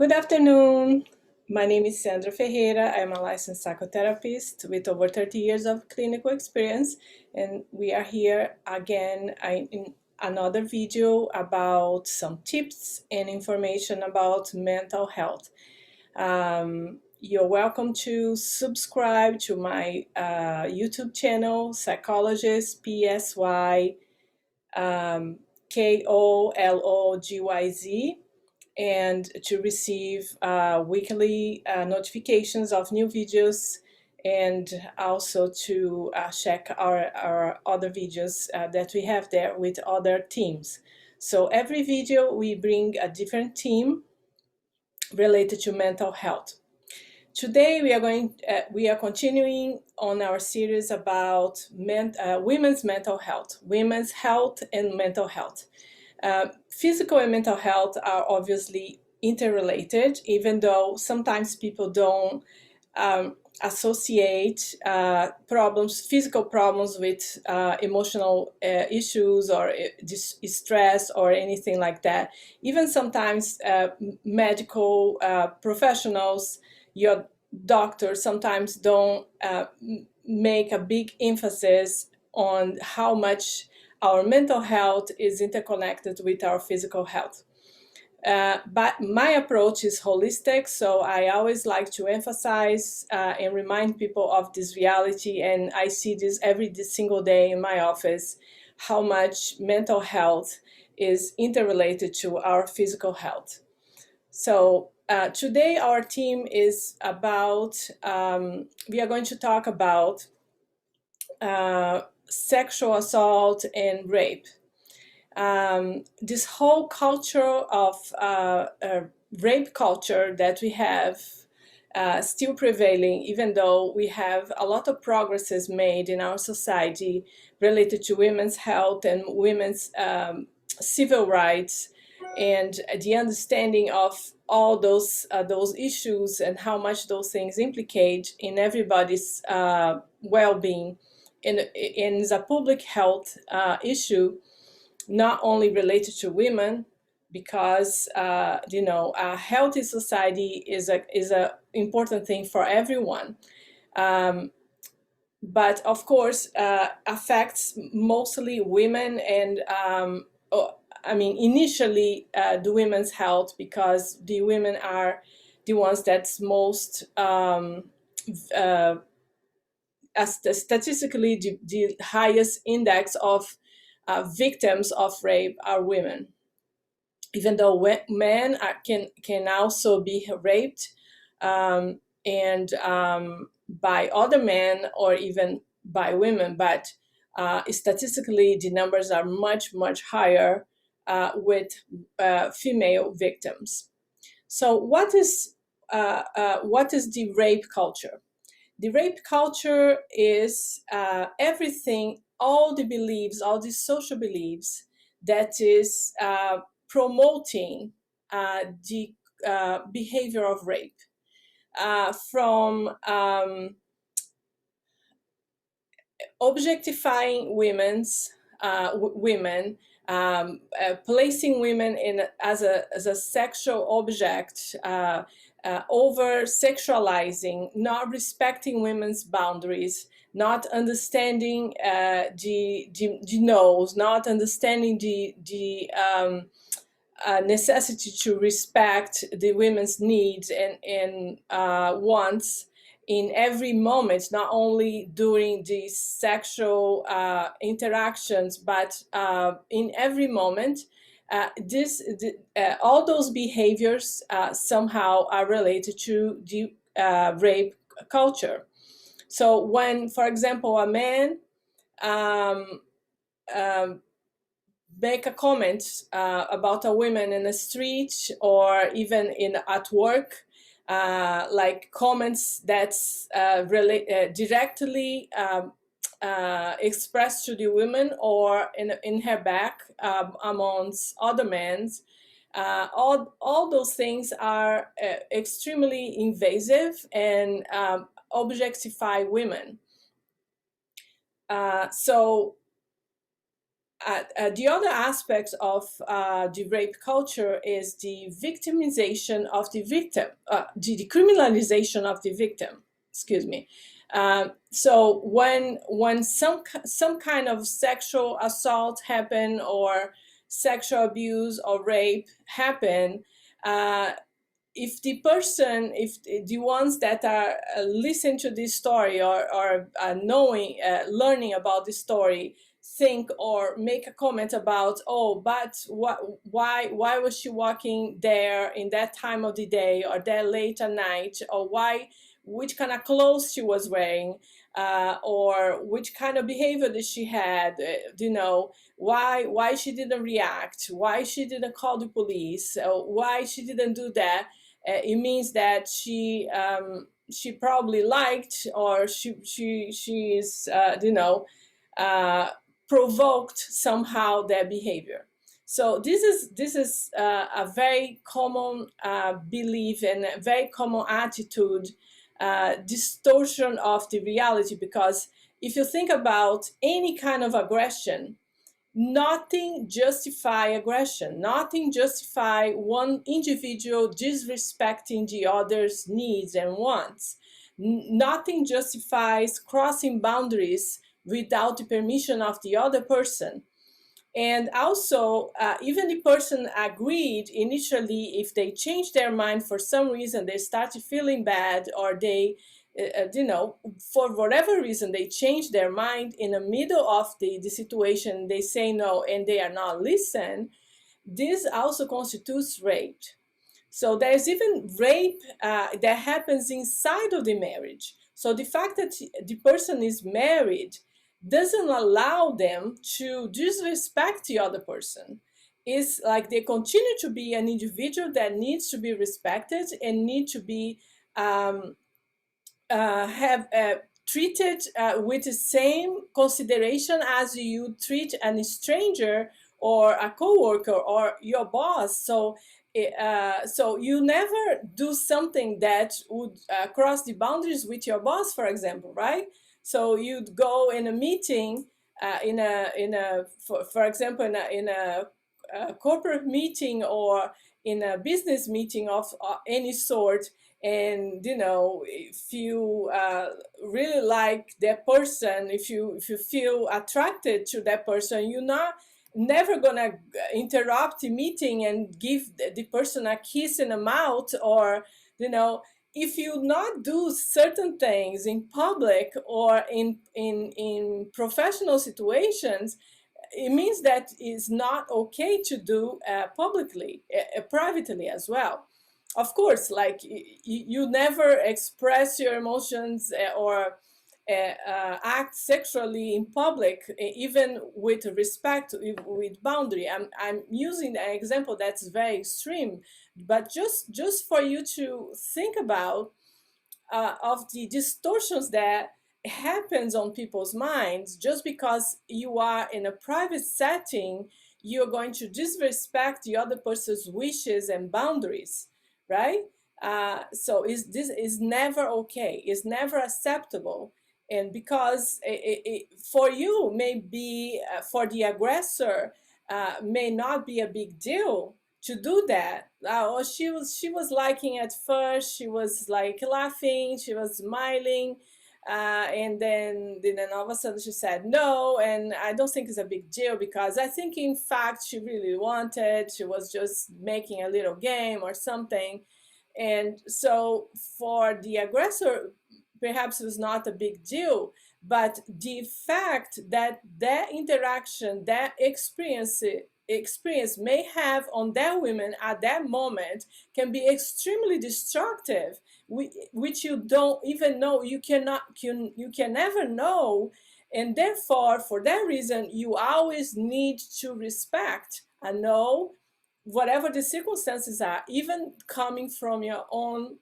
Good afternoon. My name is Sandra Ferreira. I'm a licensed psychotherapist with over 30 years of clinical experience, and we are here again in another video about some tips and information about mental health. You're welcome to subscribe to my YouTube channel, Psychologist PSY KOLOGYZ, and to receive weekly notifications of new videos, and also to check our other videos that we have there with other teams. So every video we bring a different team related to mental health. Today we are continuing on our series about women's mental health, women's health and mental health. Physical and mental health are obviously interrelated, even though sometimes people don't associate physical problems with emotional issues or stress or anything like that. Even sometimes medical professionals, your doctors sometimes don't make a big emphasis on how much our mental health is interconnected with our physical health. But my approach is holistic, so I always like to emphasize and remind people of this reality, and I see this every single day in my office, how much mental health is interrelated to our physical health. So today our team is about, we are going to talk about sexual assault and rape. This whole culture of rape culture that we have still prevailing, even though we have a lot of progresses made in our society related to women's health and women's civil rights, and the understanding of all those issues and how much those things implicate in everybody's well-being. And is a public health issue, not only related to women, because a healthy society is a important thing for everyone, but of course affects mostly women, and initially the women's health, because the women are the ones that's most statistically the highest index of victims of rape are women, even though men can also be raped and by other men or even by women, but statistically the numbers are much higher with female victims. So what is the rape culture? The rape culture is everything, all the beliefs, all the social beliefs that is promoting the behavior of rape, from objectifying women, placing women as a sexual object, over sexualizing, not respecting women's boundaries, not understanding the no's, not understanding the necessity to respect the women's needs and wants in every moment, not only during the sexual interactions, but in every moment. All those behaviors somehow are related to the rape culture. So when, for example, a man make a comment about a woman in the street or even at work, like comments that's directly expressed to the woman or in her back amongst other men, all those things are extremely invasive and objectify women. So the other aspect of the rape culture is the victimization of the victim, the criminalization of the victim. Excuse me. So when some kind of sexual assault happen, or sexual abuse or rape happen, uh, if the person, if the ones that are listen to this story, or knowing, learning about the story, think or make a comment about, oh, but why was she walking there in that time of the day, or that late at night, or why, which kind of clothes she was wearing, or which kind of behavior that she had, why she didn't react, why she didn't call the police, why she didn't do that. It means that she probably liked, or she is uh, provoked somehow their behavior. So this is a very common belief, and a very common attitude, distortion of the reality. Because if you think about any kind of aggression, nothing justify aggression, nothing justify one individual disrespecting the other's needs and wants. Nothing justifies crossing boundaries without the permission of the other person. And also, even the person agreed initially, if they change their mind for some reason, they started feeling bad, or they, for whatever reason, they change their mind in the middle of the situation, they say no, and they are not listened, this also constitutes rape. So there's even rape that happens inside of the marriage. So the fact that the person is married doesn't allow them to disrespect the other person. It's like they continue to be an individual that needs to be respected, and need to be um, have treated with the same consideration as you treat a stranger, or a coworker, or your boss. So you never do something that would cross the boundaries with your boss, for example, right? So you'd go in a meeting, for example, in a corporate meeting, or in a business meeting of any sort. And if you really like that person, if you feel attracted to that person, you're not never gonna interrupt the meeting and give the person a kiss in the mouth. Or if you not do certain things in public, or in professional situations, it means that it's not okay to do publicly, privately as well. Of course, like you never express your emotions, or act sexually in public, even with respect, with boundary. I'm using an example that's very extreme, but just for you to think about, of the distortions that happens on people's minds. Just because you are in a private setting, you're going to disrespect the other person's wishes and boundaries, right? This is never okay, it's never acceptable. And because for you, maybe for the aggressor, may not be a big deal to do that. Oh, she was liking at first. She was like laughing. She was smiling, and then all of a sudden she said no. And I don't think it's a big deal, because I think in fact she really wanted. She was just making a little game or something. And so for the aggressor, perhaps it was not a big deal, but the fact that that interaction, that experience may have on that women at that moment, can be extremely destructive, which you don't even know. You can never know. And therefore, for that reason, you always need to respect and know, whatever the circumstances are, even coming from your own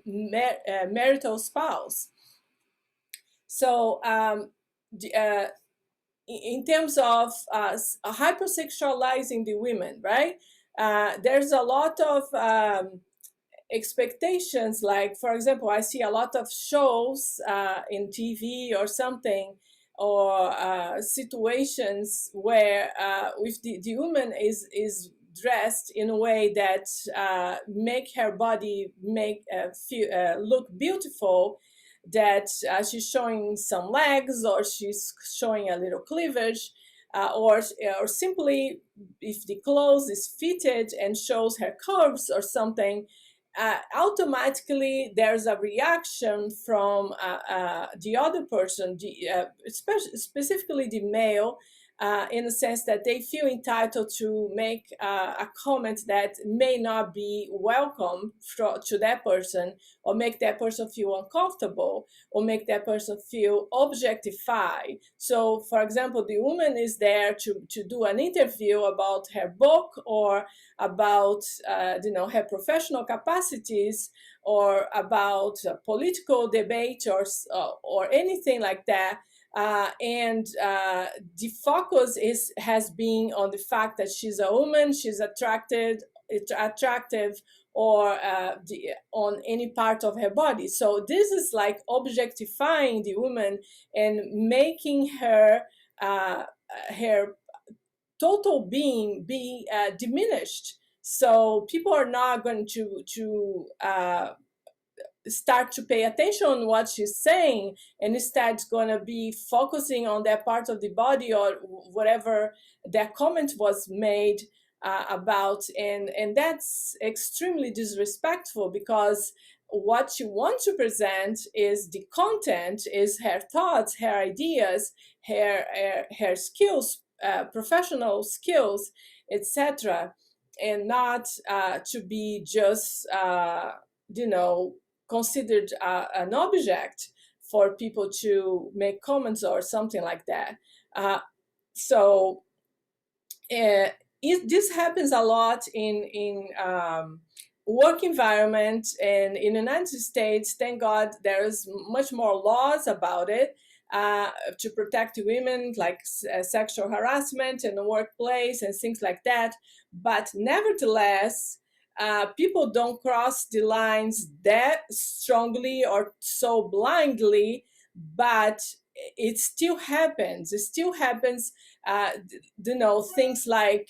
marital spouse. So in terms of hypersexualizing the women, right? There's a lot of expectations. Like, for example, I see a lot of shows in TV or something, or situations where if the woman is dressed in a way that make her body look beautiful, that she's showing some legs or she's showing a little cleavage, or simply if the clothes is fitted and shows her curves or something, automatically there's a reaction from the other person, specifically the male, in the sense that they feel entitled to make a comment that may not be welcome to that person, or make that person feel uncomfortable, or make that person feel objectified. So, for example, the woman is there to do an interview about her book, or about her professional capacities, or about political debate, or anything like that. And the focus has been on the fact that she's a woman, she's attractive, or on any part of her body. So this is like objectifying the woman and making her her total being be diminished. So people are not going to start to pay attention on what she's saying, and instead going to be focusing on that part of the body or whatever that comment was made about. And that's extremely disrespectful, because what you want to present is the content, is her thoughts, her ideas, her skills, professional skills, etc., and not to be just considered an object for people to make comments or something like that. So this happens a lot in work environment, and in the United States, thank God, there's much more laws about it to protect women, like sexual harassment in the workplace and things like that. But nevertheless, people don't cross the lines that strongly or so blindly, but it still happens. It still happens. Things like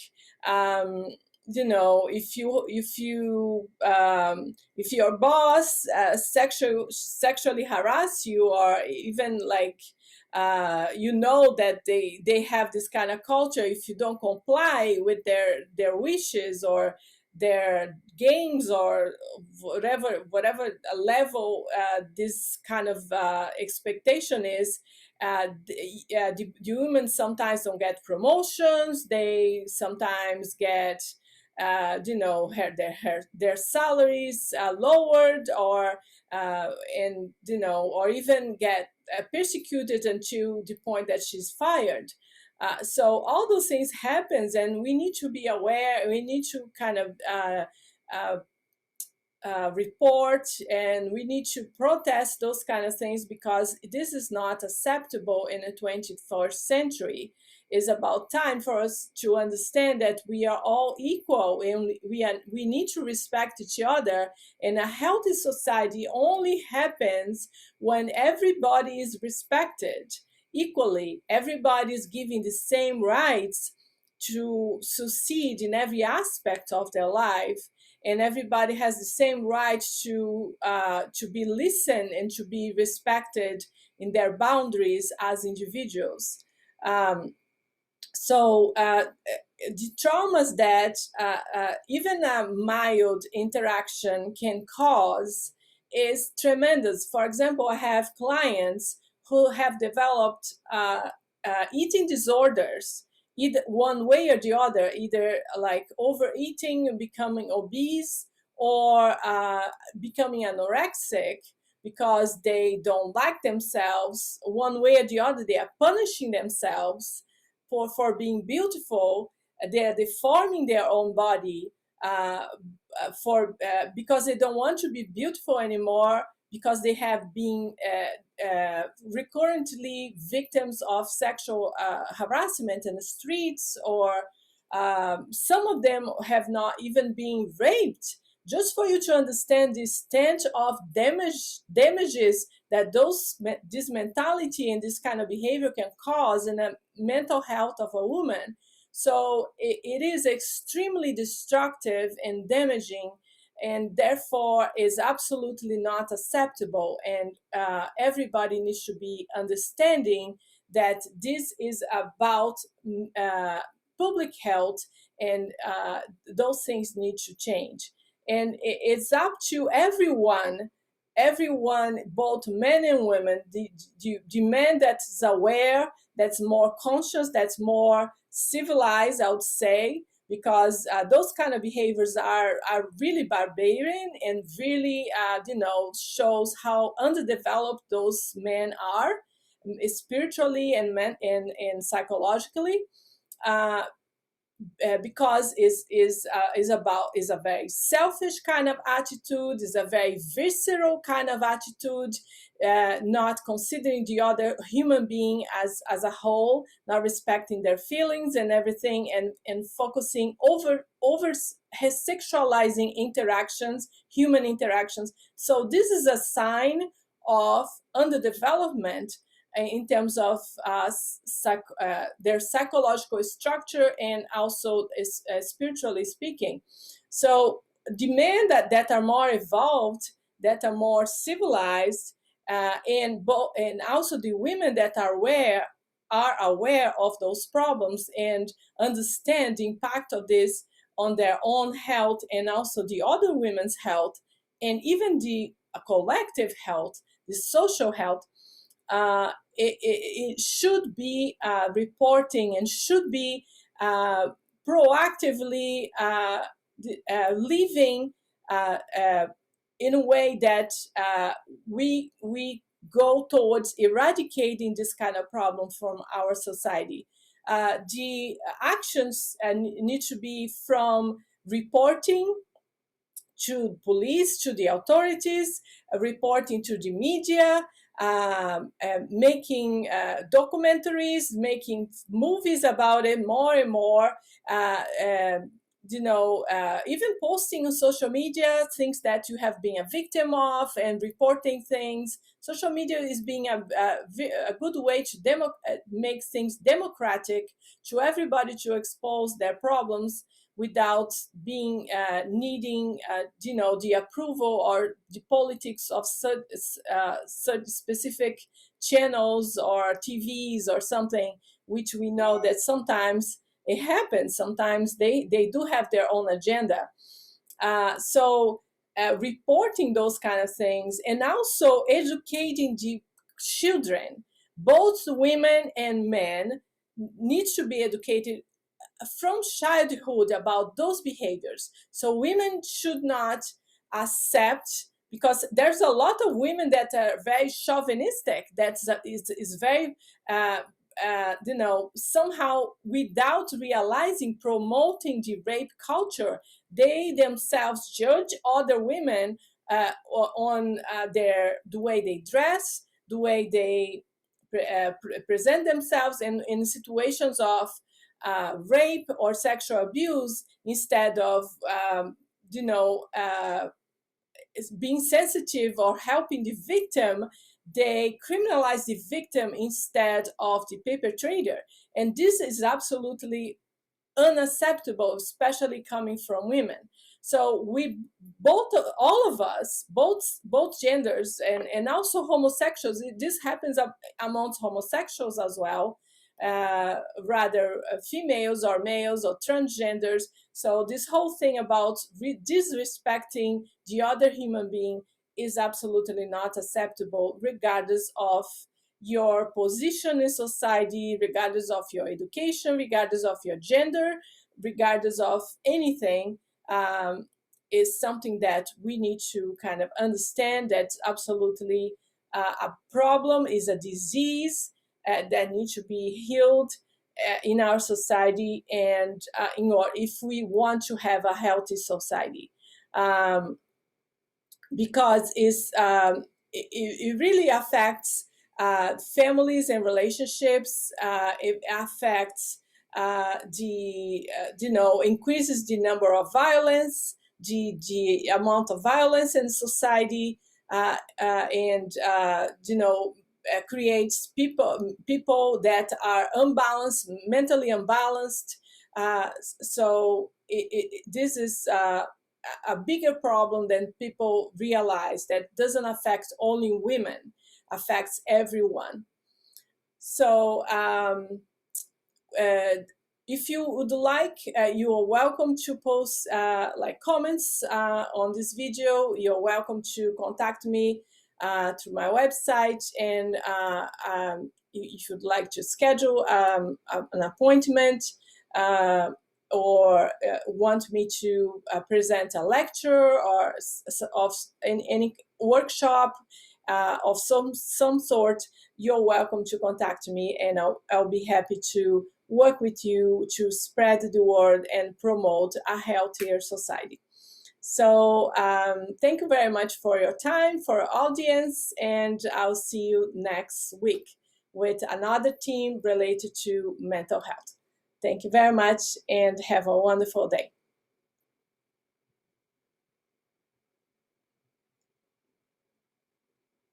if your boss sexually harass you, or even like that they have this kind of culture. If you don't comply with their wishes or their games, or whatever level this kind of expectation is, the women sometimes don't get promotions. They sometimes get their salaries lowered, or or even get persecuted until the point that she's fired. So all those things happens, and we need to be aware. We need to kind of report, and we need to protest those kind of things, because this is not acceptable in the 21st century. It's about time for us to understand that we are all equal, and we need to respect each other. And a healthy society only happens when everybody is respected equally. Everybody is given the same rights to succeed in every aspect of their life, and everybody has the same right to be listened and to be respected in their boundaries as individuals. So the traumas that even a mild interaction can cause is tremendous. For example, I have clients who have developed eating disorders, either one way or the other, either like overeating and becoming obese, or becoming anorexic because they don't like themselves. One way or the other, they are punishing themselves for being beautiful. They're deforming their own body because they don't want to be beautiful anymore, because they have been recurrently victims of sexual harassment in the streets, or some of them have not even been raped, just for you to understand the extent of damages that this mentality and this kind of behavior can cause in the mental health of a woman. So it is extremely destructive and damaging, and therefore is absolutely not acceptable. And everybody needs to be understanding that this is about public health, and those things need to change. And it's up to everyone, both men and women, the man that's aware, that's more conscious, that's more civilized, I would say, because those kind of behaviors are really barbarian, and really shows how underdeveloped those men are, spiritually and psychologically. uh, because is a very selfish kind of attitude, is a very visceral kind of attitude, not considering the other human being as a whole, not respecting their feelings and everything, and focusing over sexualizing interactions, human interactions. So this is a sign of underdevelopment in terms of their psychological structure, and also spiritually speaking. So the men that are more evolved, that are more civilized, and also the women that are aware of those problems and understand the impact of this on their own health, and also the other women's health, and even the collective health, the social health. It should be reporting, and should be proactively living in a way that we go towards eradicating this kind of problem from our society. The actions need to be from reporting to police, to the authorities, reporting to the media, making documentaries, making movies about it more and more, even posting on social media things that you have been a victim of, and reporting things. Social media is being a good way to make things democratic, to everybody to expose their problems without being needing the approval or the politics of such specific channels or TVs or something, which we know that sometimes it happens. Sometimes they do have their own agenda. So reporting those kind of things, and also educating the children, both women and men, need to be educated from childhood about those behaviors. So women should not accept, because there's a lot of women that are very chauvinistic, is very somehow, without realizing, promoting the rape culture. They themselves judge other women on the way they dress, the way they present themselves, and in situations of rape or sexual abuse, instead of being sensitive or helping the victim. They criminalize the victim instead of the perpetrator, and this is absolutely unacceptable, especially coming from women. So we all of us, both genders, and also homosexuals. This happens amongst homosexuals as well, rather females or males or transgenders. So this whole thing about disrespecting the other human being is absolutely not acceptable, regardless of your position in society, regardless of your education, regardless of your gender, regardless of anything. Is something that we need to kind of understand, that's absolutely a problem, is a disease that needs to be healed in our society, and if we want to have a healthy society. Because it really affects families and relationships. It affects increases the number of violence, the amount of violence in society, and creates people that are unbalanced, mentally unbalanced. So this is a bigger problem than people realize, that doesn't affect only women, affects everyone. So if you would like, you are welcome to post like comments on this video. You're welcome to contact me through my website, and if you'd like to schedule an appointment, or want me to present a lecture or of any workshop of some sort, you're welcome to contact me, and I'll be happy to work with you to spread the word and promote a healthier society. So thank you very much for your time, for your audience, and I'll see you next week with another theme related to mental health. Thank you very much, and have a wonderful day.